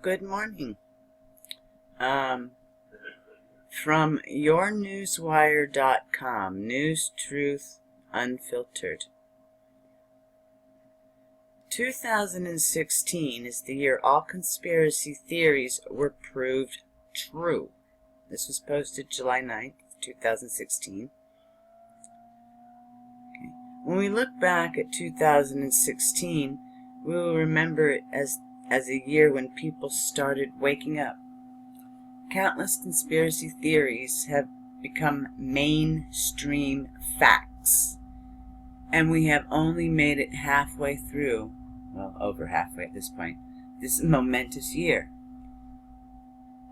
Good morning. From yournewswire.com, News Truth Unfiltered. 2016 is the year all conspiracy theories were proved true. This was posted July 9th, 2016. Okay. When we look back at 2016, we will remember it as a year when people started waking up. Countless conspiracy theories have become mainstream facts, and we have only made it halfway through, well, over halfway at this point, this momentous year.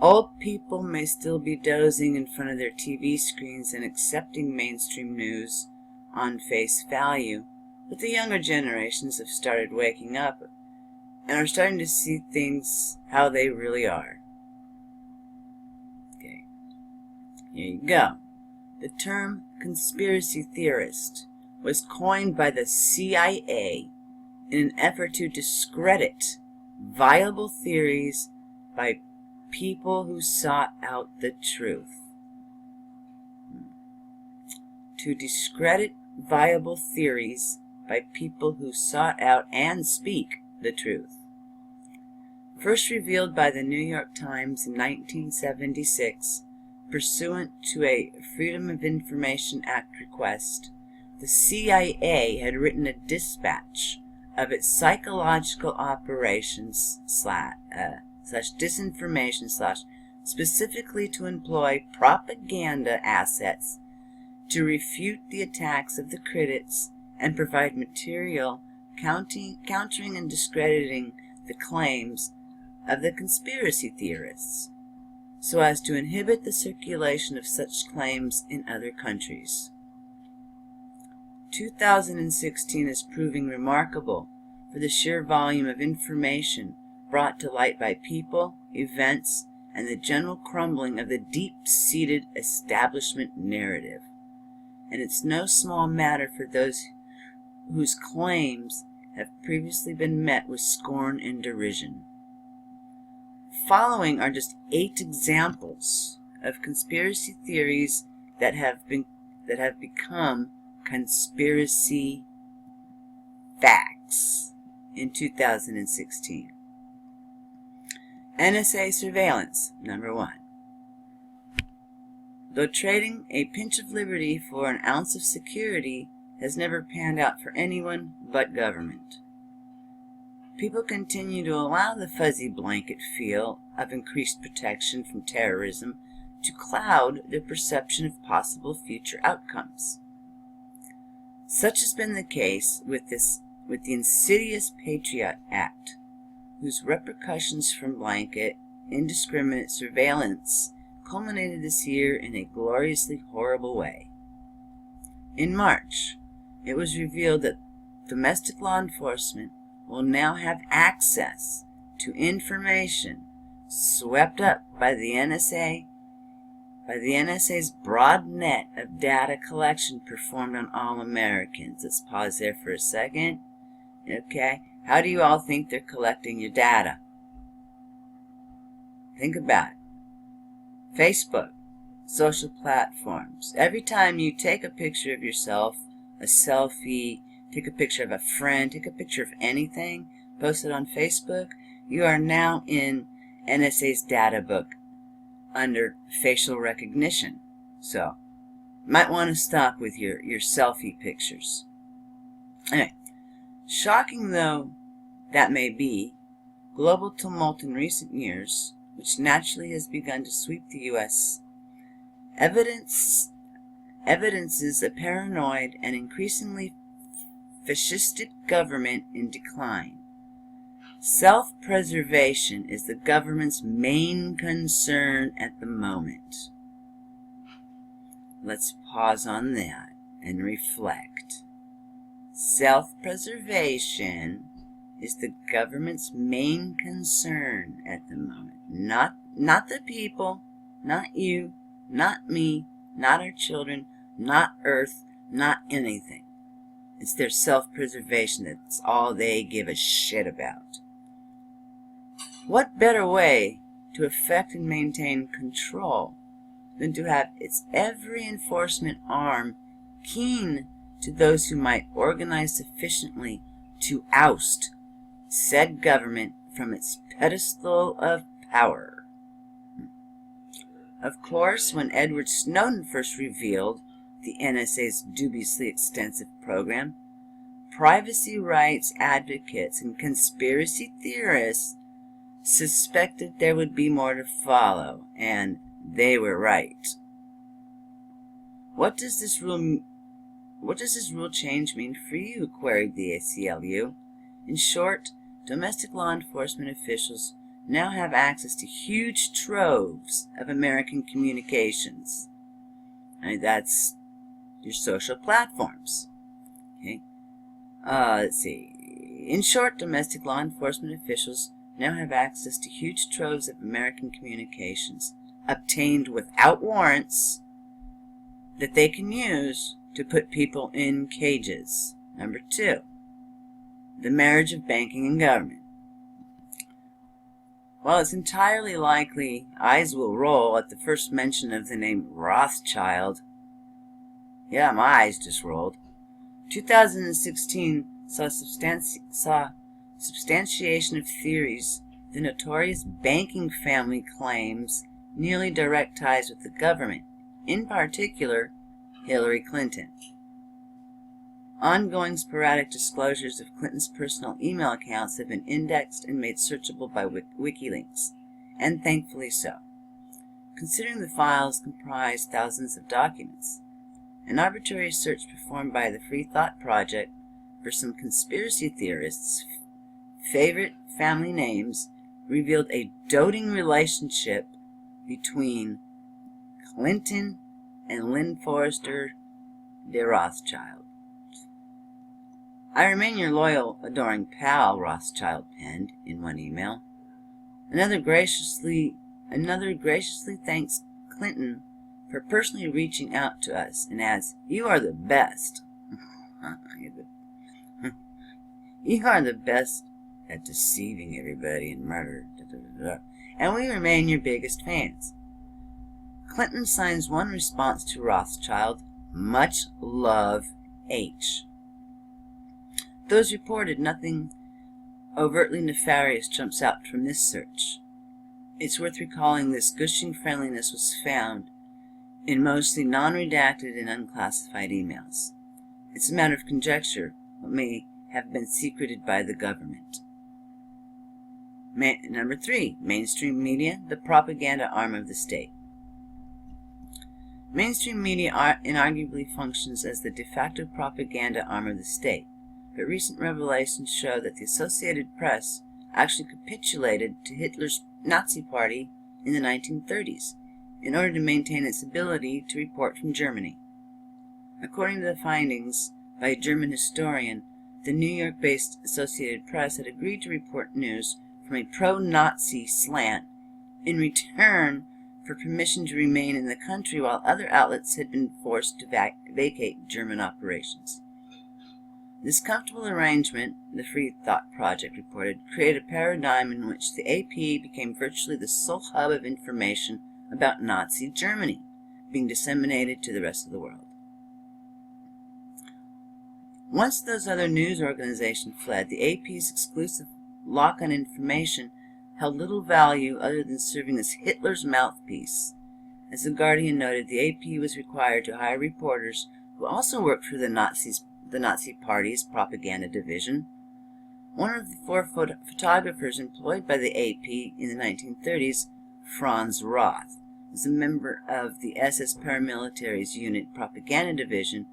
Old people may still be dozing in front of their TV screens and accepting mainstream news on face value, but the younger generations have started waking up and are starting to see things how they really are. Okay, here you go. The term conspiracy theorist was coined by the CIA in an effort to discredit viable theories by people who sought out the truth. To discredit viable theories by people who sought out and speak the truth. First revealed by the New York Times in 1976, pursuant to a Freedom of Information Act request, the CIA had written a dispatch of its psychological operations slash disinformation specifically to employ propaganda assets to refute the attacks of the critics and provide material countering and discrediting the claims of the conspiracy theorists, so as to inhibit the circulation of such claims in other countries. 2016 is proving remarkable for the sheer volume of information brought to light by people, events, and the general crumbling of the deep-seated establishment narrative. And it's no small matter for those whose claims have previously been met with scorn and derision. Following are just 8 examples of conspiracy theories that have become conspiracy facts in 2016. NSA surveillance, number 1. Though trading a pinch of liberty for an ounce of security has never panned out for anyone but government, people continue to allow the fuzzy blanket feel of increased protection from terrorism to cloud their perception of possible future outcomes. Such has been the case with the insidious Patriot Act, whose repercussions from blanket, indiscriminate surveillance culminated this year in a gloriously horrible way. In March, it was revealed that domestic law enforcement will now have access to information swept up by the NSA's broad net of data collection performed on all Americans. Let's pause there for a second. Okay, how do you all think they're collecting your data? Think about it. Facebook, social platforms. Every time you take a picture of yourself, a selfie, take a picture of a friend, take a picture of anything, post it on Facebook, you are now in NSA's data book under facial recognition. So, might want to stop with your selfie pictures. Anyway, shocking though that may be, global tumult in recent years, which naturally has begun to sweep the U.S., evidences a paranoid and increasingly fascistic government in decline. Self-preservation is the government's main concern at the moment. Let's pause on that and reflect. Self-preservation is the government's main concern at the moment. Not the people, not you, not me, not our children, not Earth, not anything. It's their self-preservation. That's all they give a shit about. What better way to effect and maintain control than to have its every enforcement arm keen to those who might organize sufficiently to oust said government from its pedestal of power? Of course, when Edward Snowden first revealed the NSA's dubiously extensive program, privacy rights advocates and conspiracy theorists suspected there would be more to follow, and they were right. What does this rule change mean for you? Queried the ACLU. In short, domestic law enforcement officials now have access to huge troves of American communications. And that's your social platforms. Okay. Let's see. In short, domestic law enforcement officials now have access to huge troves of American communications obtained without warrants that they can use to put people in cages. Number 2, the marriage of banking and government. While it's entirely likely eyes will roll at the first mention of the name Rothschild, yeah, my eyes just rolled, 2016 saw substantiation of theories the notorious banking family claims nearly direct ties with the government, in particular Hillary Clinton. Ongoing sporadic disclosures of Clinton's personal email accounts have been indexed and made searchable by WikiLeaks, and thankfully so. Considering the files comprise thousands of documents, an arbitrary search performed by the Free Thought Project for some conspiracy theorists' favorite family names revealed a doting relationship between Clinton and Lynn Forrester de Rothschild. I remain your loyal, adoring pal, Rothschild penned in one email. Another graciously thanks Clinton for personally reaching out to us and adds, "You are the best." You are the best at deceiving everybody and murder. And we remain your biggest fans. Clinton signs one response to Rothschild, "Much love, H." Those reported, nothing overtly nefarious jumps out from this search. It's worth recalling this gushing friendliness was found in mostly non-redacted and unclassified emails. It's a matter of conjecture what may have been secreted by the government. Number 3, mainstream media, the propaganda arm of the state. Mainstream media inarguably functions as the de facto propaganda arm of the state, but recent revelations show that the Associated Press actually capitulated to Hitler's Nazi Party in the 1930s in order to maintain its ability to report from Germany. According to the findings by a German historian, the New York-based Associated Press had agreed to report news from a pro-Nazi slant in return for permission to remain in the country while other outlets had been forced to vacate German operations. This comfortable arrangement, the Free Thought Project reported, created a paradigm in which the AP became virtually the sole hub of information about Nazi Germany, being disseminated to the rest of the world. Once those other news organizations fled, the AP's exclusive lock on information held little value other than serving as Hitler's mouthpiece. As The Guardian noted, the AP was required to hire reporters who also worked for the Nazi Party's propaganda division. One of the 4 photographers employed by the AP in the 1930s, Franz Roth, was a member of the SS paramilitary's unit propaganda division,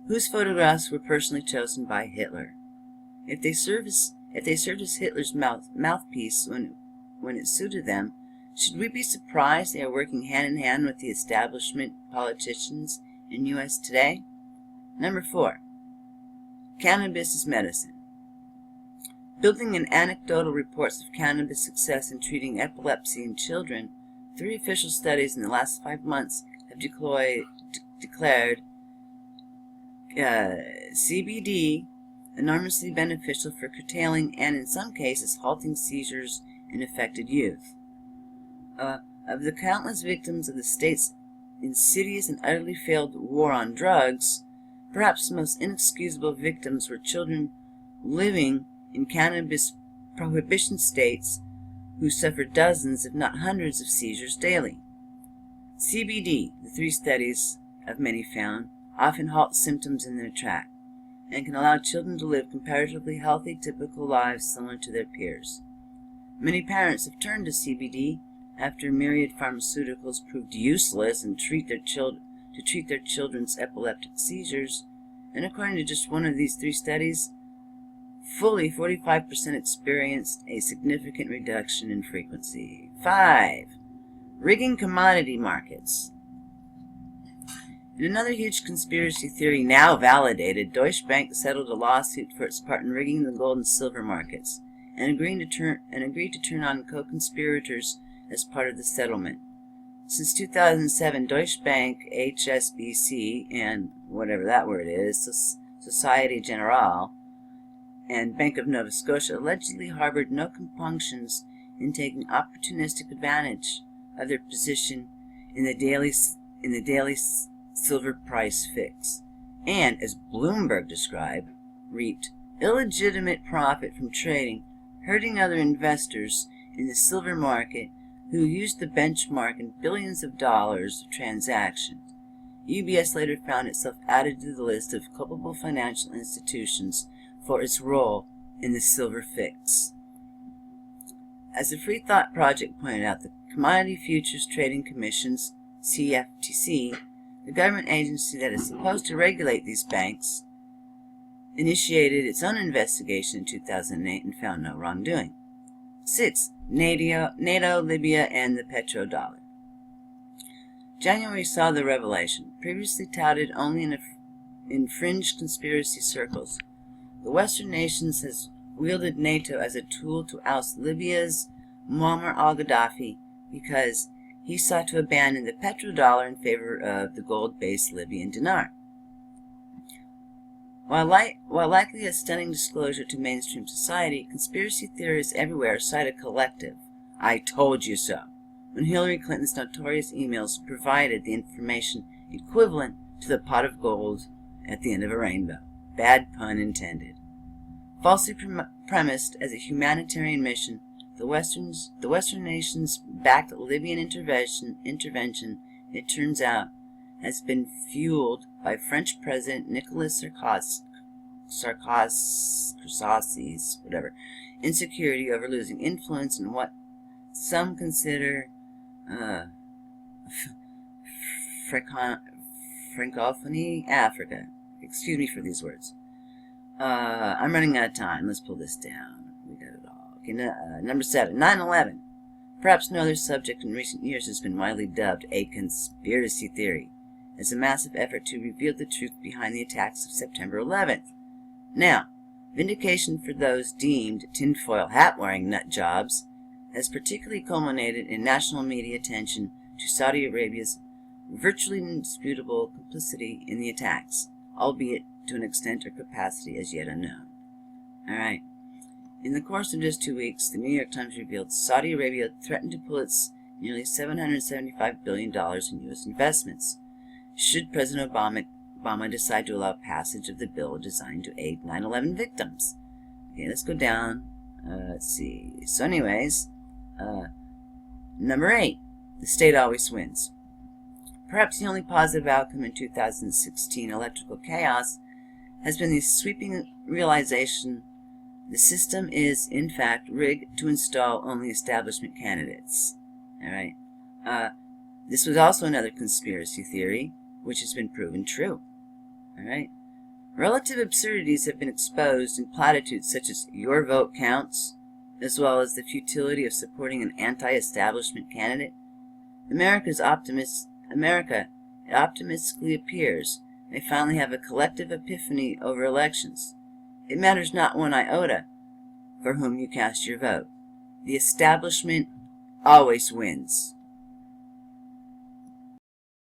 whose photographs were personally chosen by Hitler. If they served as Hitler's mouthpiece when it suited them, should we be surprised they are working hand in hand with the establishment politicians in U.S. today? Number 4. Cannabis is medicine. Building on anecdotal reports of cannabis success in treating epilepsy in children, 3 official studies in the last 5 months have declared CBD enormously beneficial for curtailing and, in some cases, halting seizures and affected youth. Of the countless victims of the state's insidious and utterly failed war on drugs, perhaps the most inexcusable victims were children living in cannabis prohibition states who suffered dozens, if not hundreds, of seizures daily. CBD, the 3 studies of many found, often halts symptoms in their track and can allow children to live comparatively healthy, typical lives similar to their peers. Many parents have turned to CBD after myriad pharmaceuticals proved useless and to treat their children's epileptic seizures, and according to just one of these 3 studies, fully 45% experienced a significant reduction in frequency. 5. Rigging commodity markets. In another huge conspiracy theory now validated, Deutsche Bank settled a lawsuit for its part in rigging the gold and silver markets and agreed to turn on co-conspirators as part of the settlement. Since 2007, Deutsche Bank, HSBC, and whatever that word is, Societe Generale, and Bank of Nova Scotia allegedly harbored no compunctions in taking opportunistic advantage of their position in the daily silver price fix, and, as Bloomberg described, reaped illegitimate profit from trading, hurting other investors in the silver market who used the benchmark in billions of dollars of transactions. UBS later found itself added to the list of culpable financial institutions for its role in the silver fix. As the Free Thought Project pointed out, the Commodity Futures Trading Commission's CFTC, the government agency that is supposed to regulate these banks, initiated its own investigation in 2008 and found no wrongdoing. 6. NATO, Libya, and the petrodollar. January saw the revelation, previously touted only in fringe conspiracy circles. The Western nations has wielded NATO as a tool to oust Libya's Muammar al-Gaddafi because he sought to abandon the petrodollar in favor of the gold-based Libyan dinar. While likely a stunning disclosure to mainstream society, conspiracy theorists everywhere cite a collective "I told you so" when Hillary Clinton's notorious emails provided the information equivalent to the pot of gold at the end of a rainbow. Bad pun intended. Falsely premised as a humanitarian mission, the Western nations backed Libyan intervention, it turns out, has been fueled by French President Nicolas Sarkozy's insecurity over losing influence in what some consider Francophone Africa. Excuse me for these words. I'm running out of time. Let's pull this down. We got it all. Okay, number 7, 9/11. Perhaps no other subject in recent years has been widely dubbed a conspiracy theory, as a massive effort to reveal the truth behind the attacks of September 11th. Now, vindication for those deemed tinfoil hat-wearing nut jobs has particularly culminated in national media attention to Saudi Arabia's virtually indisputable complicity in the attacks, albeit to an extent or capacity as yet unknown. Alright. In the course of just 2 weeks, the New York Times revealed Saudi Arabia threatened to pull its nearly $775 billion in U.S. investments should President Obama decide to allow passage of the bill designed to aid 9/11 victims. Okay, let's go down. Let's see. So anyways, number 8, the state always wins. Perhaps the only positive outcome in 2016 electoral chaos has been the sweeping realization the system is, in fact, rigged to install only establishment candidates. Alright. This was also another conspiracy theory, which has been proven true. Alright. Relative absurdities have been exposed in platitudes such as "your vote counts," as well as the futility of supporting an anti-establishment candidate. America, it optimistically appears, may finally have a collective epiphany over elections. It matters not one iota for whom you cast your vote. The establishment always wins.